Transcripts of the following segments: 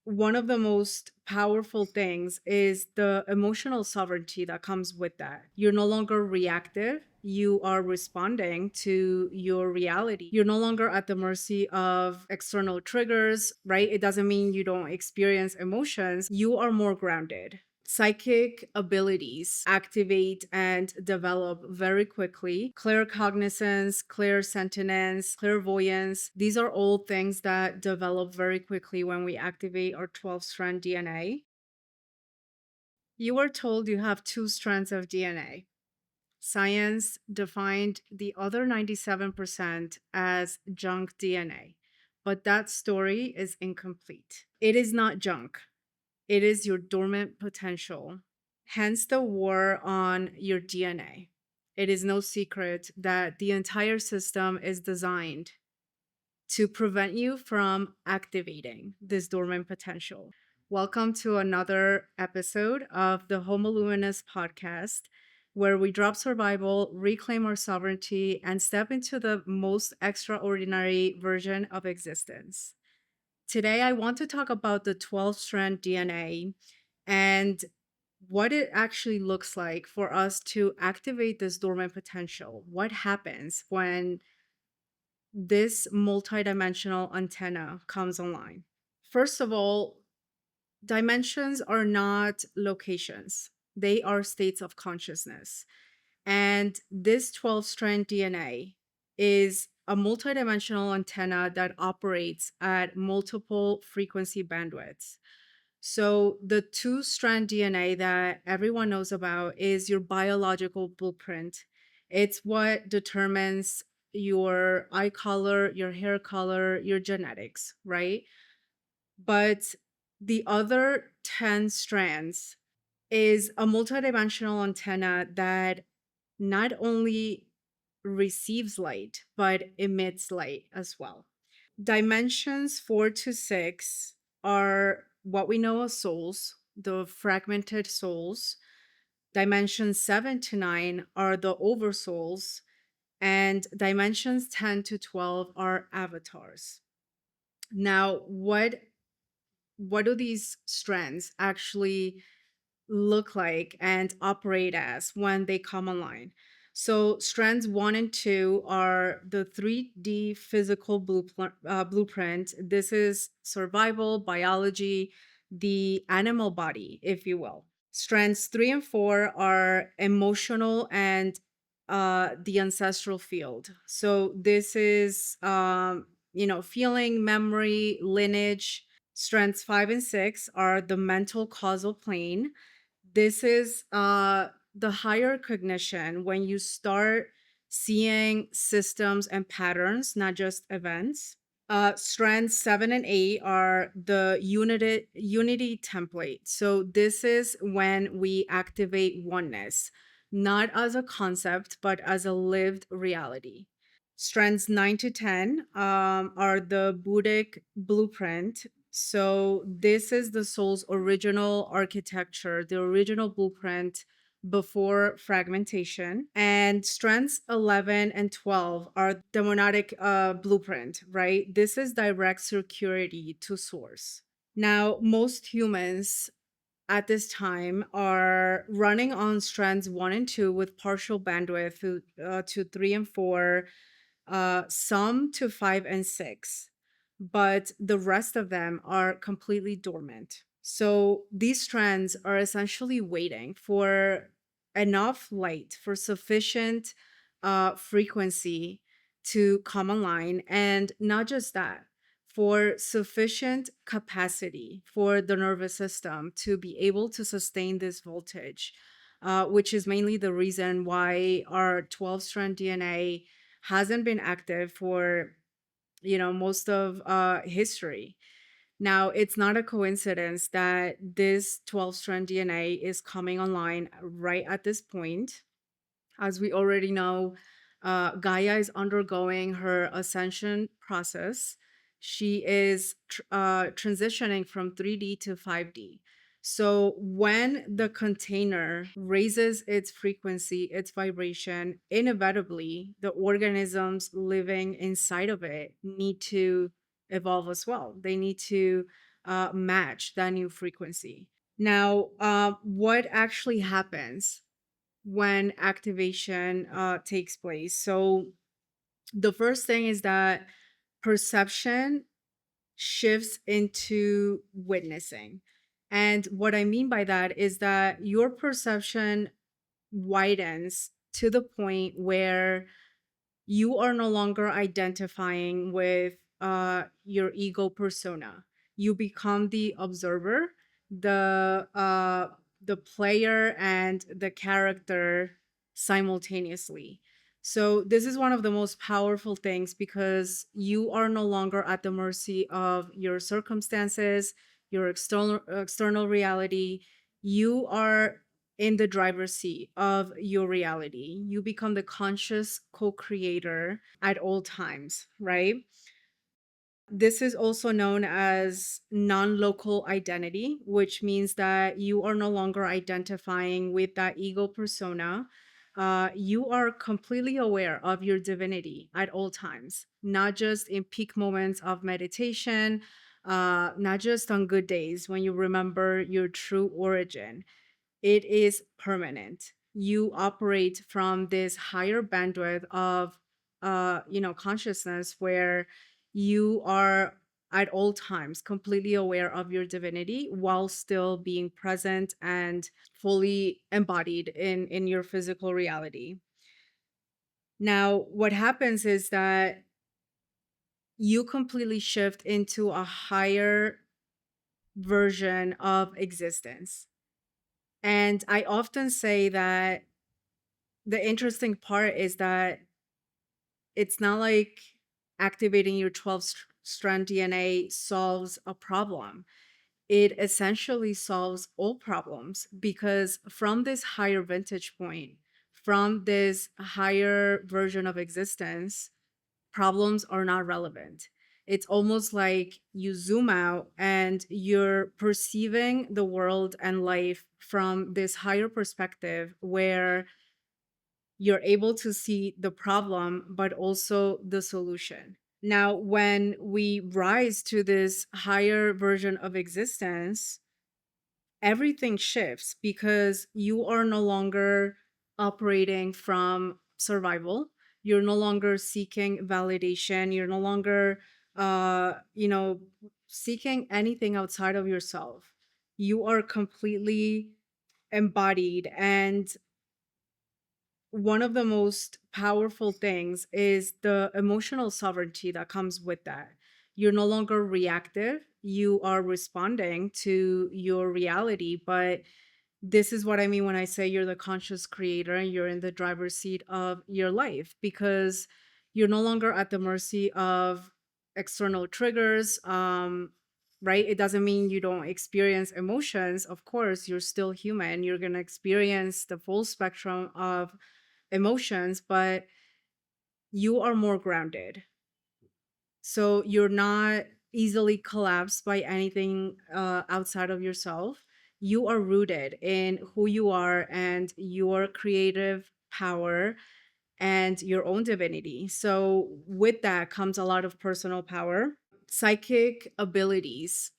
one of the most powerful things is the emotional sovereignty that comes with that. You're no longer reactive. You are responding to your reality. You're no longer at the mercy of external triggers, right? It doesn't mean you don't experience emotions. You are more grounded. Psychic abilities activate and develop very quickly. Clear cognizance, clear sentience, clairvoyance. These are all things that develop very quickly when we activate our 12 strand DNA. You were told you have two strands of DNA. Science defined the other 97% as junk DNA, but that story is incomplete. It is not junk. It is your dormant potential, hence the war on your DNA. It is no secret that the entire system is designed to prevent you from activating this dormant potential. Welcome to another episode of the Homo Luminous podcast, where we drop survival, reclaim our sovereignty, and step into the most extraordinary version of existence. Today, I want to talk about the 12 strand DNA and what it actually looks like for us to activate this dormant potential. What happens when this multidimensional antenna comes online? First of all, dimensions are not locations, they are states of consciousness. And this 12 strand DNA is a multidimensional antenna that operates at multiple frequency bandwidths. So, the two strand DNA that everyone knows about is your biological blueprint. It's what determines your eye color, your hair color, your genetics, right? But the other 10 strands is a multidimensional antenna that not only receives light, but emits light as well. Dimensions 4 to 6 are what we know as souls, the fragmented souls. Dimensions 7 to 9 are the oversouls, and dimensions 10 to 12 are avatars. Now, what do these strands actually look like and operate as when they come online? So, strands 1 and 2 are the 3D physical blueprint. This is survival, biology, the animal body, if you will. Strands 3 and 4 are emotional and the ancestral field. So, this is, feeling, memory, lineage. Strands 5 and 6 are the mental causal plane. This is the higher cognition when you start seeing systems and patterns, not just events. Strands 7 and 8 are the unity template. So this is when we activate oneness, not as a concept, but as a lived reality. Strands 9 to 10 are the Buddhic blueprint. So, this is the soul's original architecture, the original blueprint before fragmentation. And strands 11 and 12 are the monadic blueprint, right? This is direct security to source. Now, most humans at this time are running on strands 1 and 2 with partial bandwidth to 3 and 4, some to 5 and 6, but the rest of them are completely dormant. So these strands are essentially waiting for enough light, for sufficient frequency to come online. And not just that, for sufficient capacity for the nervous system to be able to sustain this voltage, which is mainly the reason why our 12 strand DNA hasn't been active for most of history. Now, it's not a coincidence that this 12 strand DNA is coming online right at this point. As we already know, Gaia is undergoing her ascension process. She is transitioning from 3D to 5D. So, when the container raises its frequency, its vibration, inevitably the organisms living inside of it need to evolve as well. They need to match that new frequency. Now, what actually happens when activation takes place? So, the first thing is that perception shifts into witnessing. And what I mean by that is that your perception widens to the point where you are no longer identifying with your ego persona. You become the observer, the player, and the character simultaneously. So this is one of the most powerful things because you are no longer at the mercy of your circumstances, your external reality. You are in the driver's seat of your reality. You become the conscious co creator at all times, right? This is also known as non local identity, which means that you are no longer identifying with that ego persona. You are completely aware of your divinity at all times, not just in peak moments of meditation, not just on good days when you remember your true origin. It is permanent. You operate from this higher bandwidth of consciousness where you are at all times completely aware of your divinity while still being present and fully embodied in your physical reality. Now, what happens is that you completely shift into a higher version of existence. And I often say that the interesting part is that it's not like activating your 12 strand DNA solves a problem. It essentially solves all problems because from this higher vantage point, from this higher version of existence, problems are not relevant. It's almost like you zoom out and you're perceiving the world and life from this higher perspective where you're able to see the problem, but also the solution. Now, when we rise to this higher version of existence, everything shifts because you are no longer operating from survival. You're no longer seeking validation. You're no longer, seeking anything outside of yourself. You are completely embodied, and one of the most powerful things is the emotional sovereignty that comes with that. You're no longer reactive, you are responding to your reality. But this is what I mean when I say you're the conscious creator and you're in the driver's seat of your life because you're no longer at the mercy of external triggers. Right? It doesn't mean you don't experience emotions. Of course, you're still human. You're going to experience the full spectrum of emotions, but you are more grounded. So you're not easily collapsed by anything outside of yourself. You are rooted in who you are and your creative power and your own divinity. So, with that comes a lot of personal power. Psychic abilities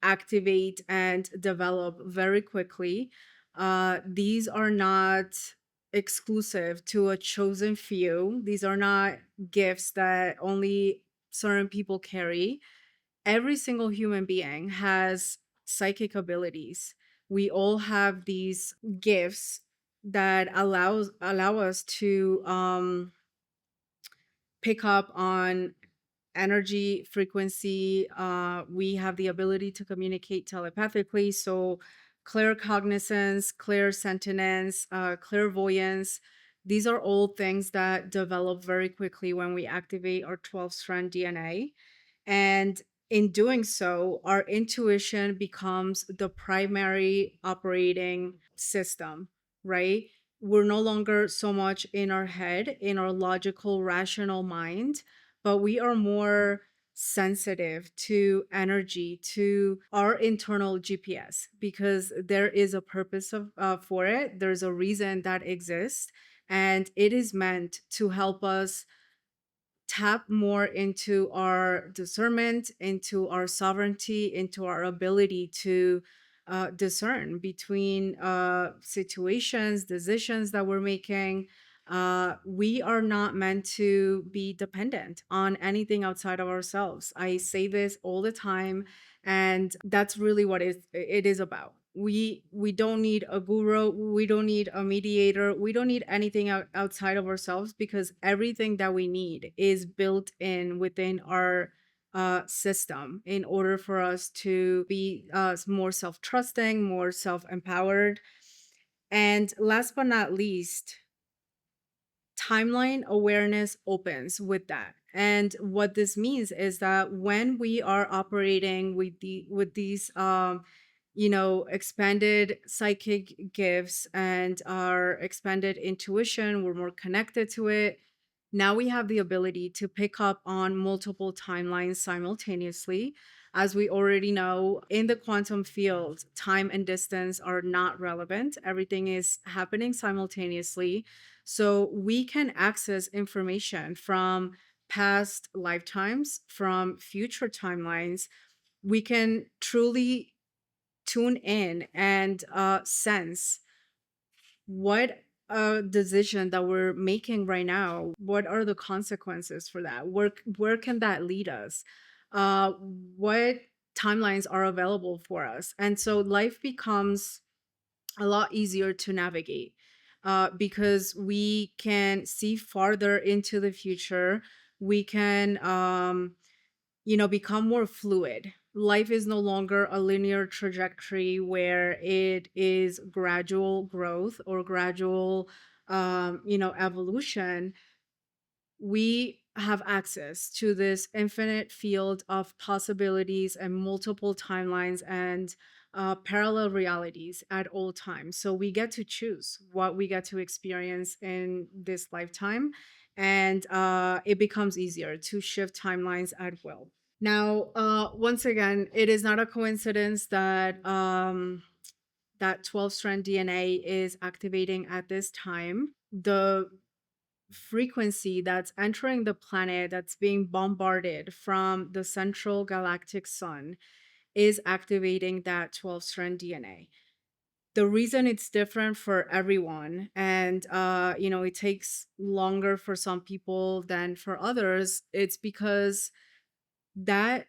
activate and develop very quickly. These are not exclusive to a chosen few. These are not gifts that only certain people carry. Every single human being has psychic abilities. We all have these gifts that allow us to pick up on energy frequency. We have the ability to communicate telepathically. So, claircognizance, clairsentience, clairvoyance, these are all things that develop very quickly when we activate our 12 strand DNA. And in doing so, our intuition becomes the primary operating system, right? We're no longer so much in our head, in our logical, rational mind, but we are more sensitive to energy, to our internal GPS, because there is a purpose for it. There's a reason that exists, and it is meant to help us tap more into our discernment, into our sovereignty, into our ability to discern between situations, decisions that we're making. We are not meant to be dependent on anything outside of ourselves. I say this all the time, and that's really what it is about. We don't need a guru, we don't need a mediator, we don't need anything outside of ourselves, because everything that we need is built in within our system in order for us to be more self-trusting, more self-empowered. And last but not least, timeline awareness opens with that. And what this means is that when we are operating with these expanded psychic gifts and our expanded intuition, we're more connected to it. Now we have the ability to pick up on multiple timelines simultaneously. As we already know, in the quantum field, time and distance are not relevant. Everything is happening simultaneously. So we can access information from past lifetimes, from future timelines. We can truly tune in and sense what a decision that we're making right now, what are the consequences for that, where can that lead us, what timelines are available for us. And so life becomes a lot easier to navigate, because we can see farther into the future. We can become more fluid. Life is no longer a linear trajectory where it is gradual growth or gradual, evolution. We have access to this infinite field of possibilities and multiple timelines and parallel realities at all times. So we get to choose what we get to experience in this lifetime. And it becomes easier to shift timelines at will. Now, once again, it is not a coincidence that that 12 strand DNA is activating at this time. The frequency that's entering the planet, that's being bombarded from the central galactic sun, is activating that 12 strand DNA. The reason it's different for everyone, and it takes longer for some people than for others, it's because that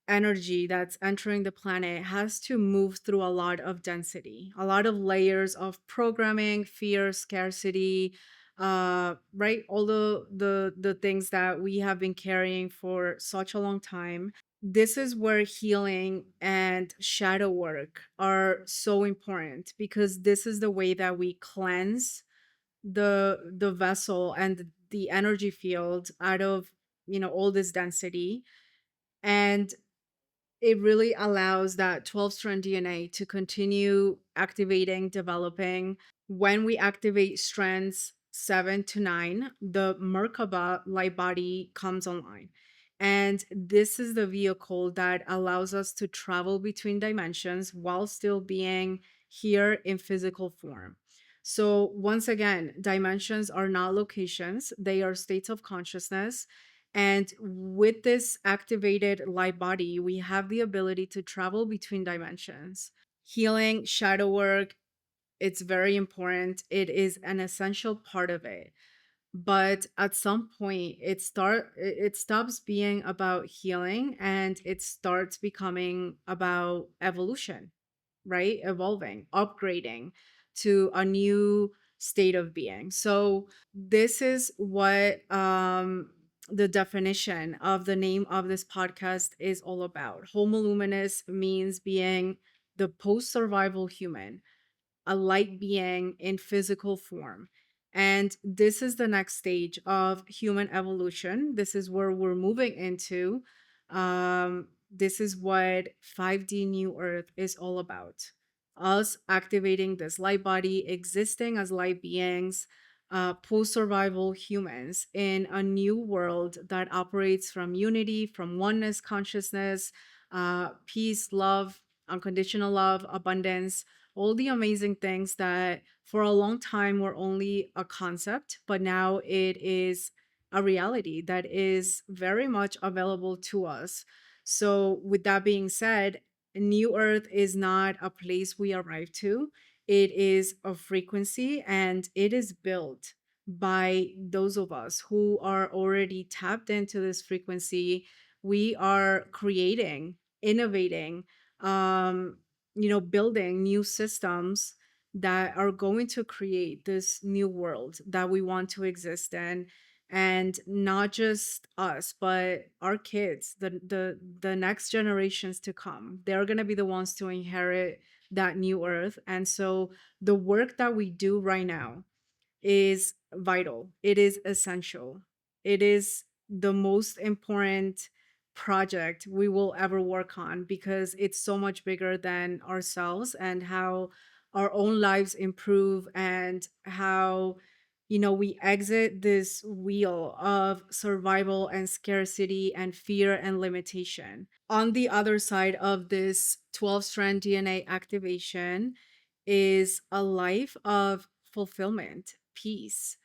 energy that's entering the planet has to move through a lot of density, a lot of layers of programming, fear, scarcity, right? All the things that we have been carrying for such a long time. This is where healing and shadow work are so important, because this is the way that we cleanse the vessel and the energy field out of all this density. And it really allows that 12 strand DNA to continue activating, developing. When we activate strands 7 to 9, the Merkaba light body comes online. And this is the vehicle that allows us to travel between dimensions while still being here in physical form. So, once again, dimensions are not locations, they are states of consciousness. And with this activated light body, we have the ability to travel between dimensions. Healing, shadow work, it's very important. It is an essential part of it. But at some point it stops being about healing and it starts becoming about evolution, right? Evolving, upgrading to a new state of being. So this is what the definition of the name of this podcast is all about. Homo luminous means being the post survival human, a light being in physical form. And this is the next stage of human evolution. This is where we're moving into. This is what 5D New Earth is all about. Us activating this light body, existing as light beings, post survival humans in a new world that operates from unity, from oneness consciousness, peace, love, unconditional love, abundance, all the amazing things that for a long time were only a concept, but now it is a reality that is very much available to us. So, with that being said, New Earth is not a place we arrive to. It is a frequency, and it is built by those of us who are already tapped into this frequency. We are creating, innovating, building new systems that are going to create this new world that we want to exist in. And not just us, but our kids, the next generations to come, they're going to be the ones to inherit that new earth. And so the work that we do right now is vital. It is essential. It is the most important project we will ever work on, because it's so much bigger than ourselves, and how our own lives improve, and how we exit this wheel of survival and scarcity and fear and limitation. On the other side of this 12 strand DNA activation is a life of fulfillment, peace,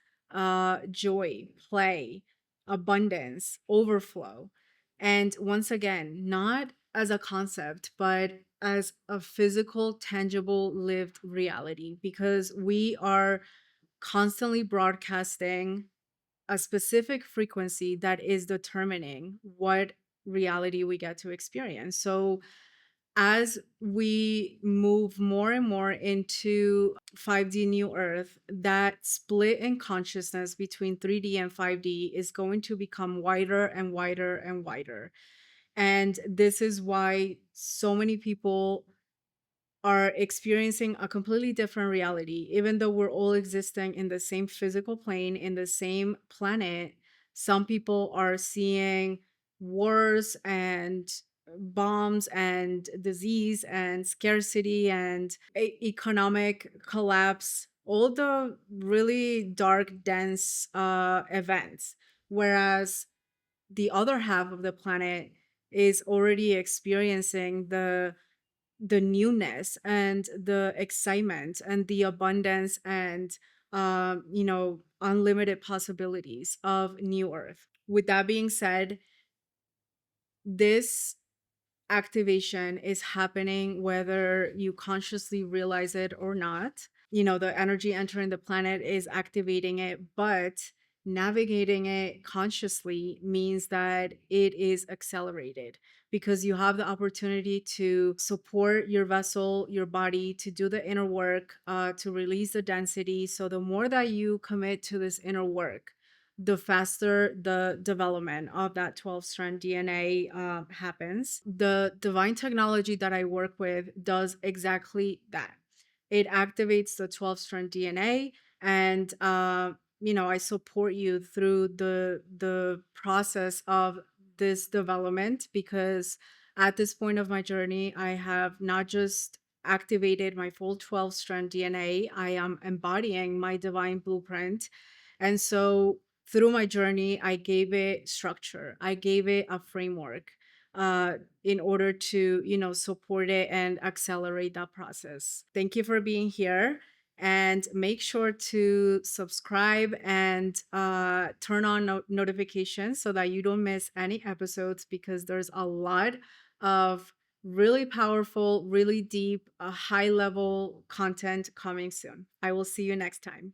joy, play, abundance, overflow. And once again, not as a concept, but as a physical, tangible, lived reality, because we are constantly broadcasting a specific frequency that is determining what reality we get to experience. So, as we move more and more into 5D New Earth, that split in consciousness between 3D and 5D is going to become wider and wider and wider. And this is why so many people are experiencing a completely different reality. Even though we're all existing in the same physical plane, in the same planet, some people are seeing wars and bombs and disease and scarcity and economic collapse, all the really dark, dense events. Whereas the other half of the planet is already experiencing the newness and the excitement and the abundance and unlimited possibilities of new earth. With that being said, this activation is happening whether you consciously realize it or not. The energy entering the planet is activating it, but navigating it consciously means that it is accelerated, because you have the opportunity to support your vessel, your body, to do the inner work, to release the density. So the more that you commit to this inner work, the faster the development of that 12 strand DNA happens. The divine technology that I work with does exactly that. It activates the 12 strand DNA, and I support you through the process of this development, because at this point of my journey, I have not just activated my full 12 strand DNA, I am embodying my divine blueprint. And so through my journey, I gave it structure. I gave it a framework in order to, support it and accelerate that process. Thank you for being here. And make sure to subscribe and turn on notifications so that you don't miss any episodes, because there's a lot of really powerful, really deep, high level content coming soon. I will see you next time.